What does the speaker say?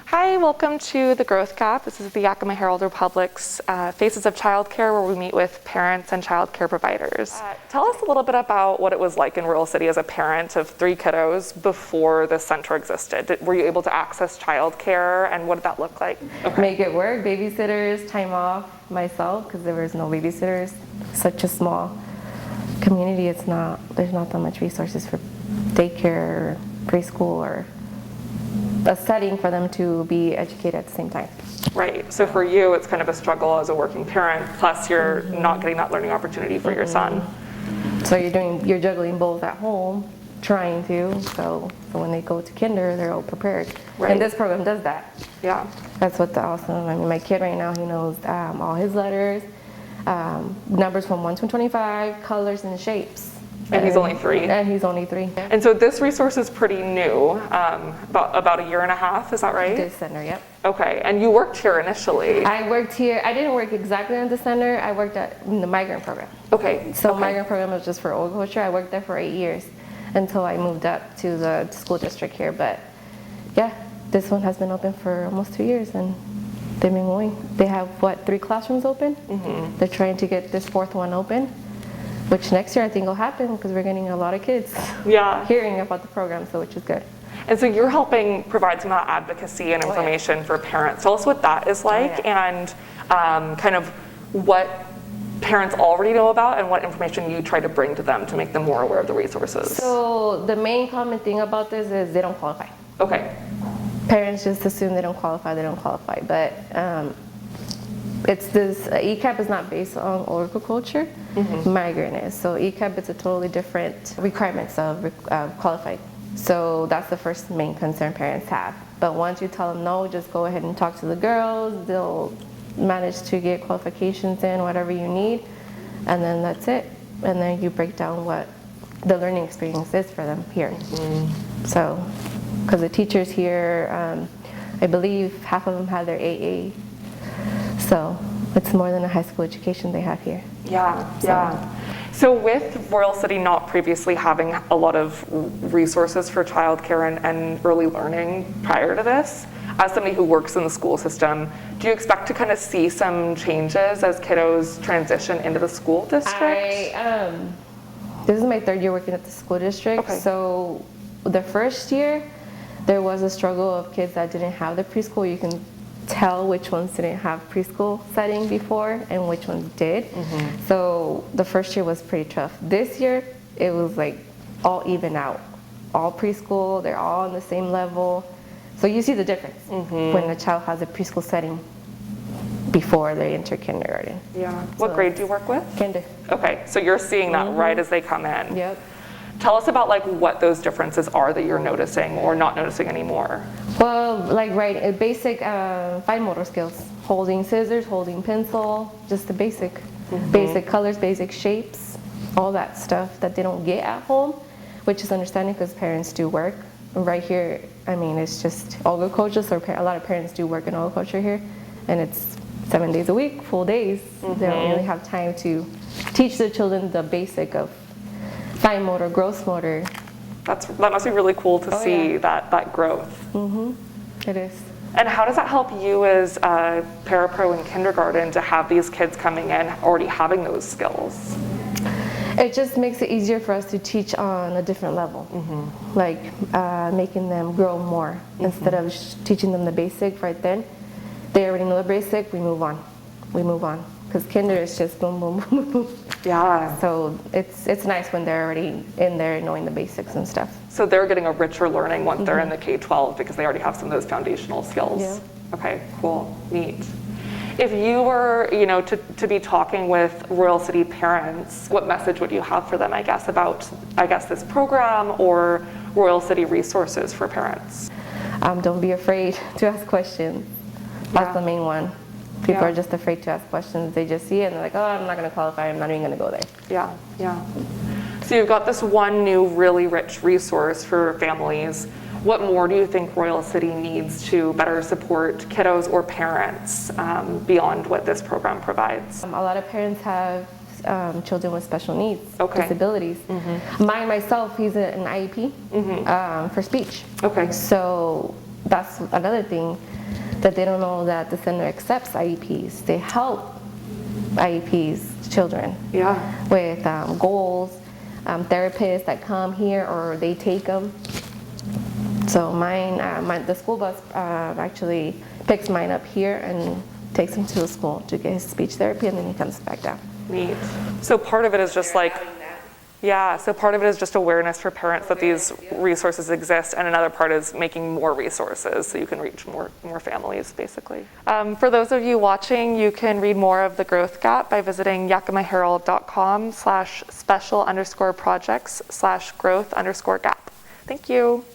Hi, welcome to The Growth Gap. This is the Yakima Herald-Republic's Faces of Childcare, where we meet with parents and childcare providers. Tell us a little bit about what it was like in Royal City as a parent of 3 kiddos before the Centro existed. Were you able to access childcare, and what did that look like? Okay. Make it work, babysitters, time off, myself, because there was no babysitters. Such a small community, there's not that much resources for daycare, or preschool, or a setting for them to be educated at the same time. Right, so for you it's kind of a struggle as a working parent, plus you're not getting that learning opportunity for your son. So you're juggling both at home, trying to, so when they go to kinder, they're all prepared. Right. And this program does that. Yeah. That's what's awesome. I mean, my kid right now, he knows all his letters, numbers from 1 to 25, colors and shapes. And he's only 3? And he's only 3. And so this resource is pretty new, about 1.5 years, is that right? This center, yep. Okay, and you worked here initially. I worked here, I didn't work exactly in the center, I worked in the migrant program. Okay. So migrant program was just for agriculture. I worked there for 8 years until I moved up to the school district here. But yeah, this one has been open for almost 2 years and they've been going. They have, 3 classrooms open? Mm-hmm. They're trying to get this 4th one open, which next year I think will happen because we're getting a lot of kids hearing about the program, so which is good. And so you're helping provide some of that advocacy and information for parents. Tell us what that is like and kind of what parents already know about and what information you try to bring to them to make them more aware of the resources. So the main common thing about this is they don't qualify. Okay. Parents just assume they don't qualify, but it's this, ECAP is not based on agriculture, migrant is. So ECAP is a totally different requirements of qualified. So that's the first main concern parents have. But once you tell them no, just go ahead and talk to the girls, they'll manage to get qualifications in, whatever you need, and then that's it. And then you break down what the learning experience is for them here. So, because the teachers here, I believe half of them have their AA. So it's more than a high school education they have here. So with Royal City not previously having a lot of resources for childcare and early learning prior to this, as somebody who works in the school system, do you expect to kind of see some changes as kiddos transition into the school district? This is my 3rd year working at the school district. Okay. So the first year, there was a struggle of kids that didn't have the preschool. You can tell which ones didn't have preschool setting before and which ones did. So the first year was pretty tough. This year, it was like all even out. All preschool, they're all on the same level. So you see the difference when a child has a preschool setting before they enter kindergarten. Yeah. What grade do you work with? Kinder. Okay, so you're seeing that right as they come in. Yep. Tell us about what those differences are that you're noticing or not noticing anymore. Well, basic fine motor skills. Holding scissors, holding pencil, just the basic colors, basic shapes, all that stuff that they don't get at home, which is understanding because parents do work. Right here, I mean, it's just agriculture, so a lot of parents do work in agriculture here, and it's 7 days a week, full days. They don't really have time to teach their children the basic of fine motor, gross motor. That must be really cool to see that growth. It is. And how does that help you as a parapro in kindergarten to have these kids coming in already having those skills? It just makes it easier for us to teach on a different level, making them grow more instead of teaching them the basic right then. They already know the basic, we move on. Because kinder is just boom, boom, boom, boom. Yeah. So it's nice when they're already in there knowing the basics and stuff. So they're getting a richer learning once they're in the K-12 because they already have some of those foundational skills. Yeah. Okay, cool, neat. If you were, to be talking with Royal City parents, what message would you have for them, about this program or Royal City resources for parents? Don't be afraid to ask questions. That's the main one. People are just afraid to ask questions. They just see it and they're like, oh, I'm not going to qualify. I'm not even going to go there. Yeah. So you've got this one new really rich resource for families. What more do you think Royal City needs to better support kiddos or parents beyond what this program provides? A lot of parents have children with special needs, disabilities. Mine, myself, he's an IEP for speech. Okay. So that's another thing. that they don't know that the center accepts IEPs. They help IEPs children with goals, therapists that come here or they take them. So the school bus actually picks mine up here and takes him to the school to get his speech therapy, and then he comes back down. Neat. So part of it is just so part of it is just awareness for parents that these resources exist, and another part is making more resources so you can reach more families, basically. For those of you watching, you can read more of The Growth Gap by visiting yakimaherald.com/special_projects/growth_gap. Thank you.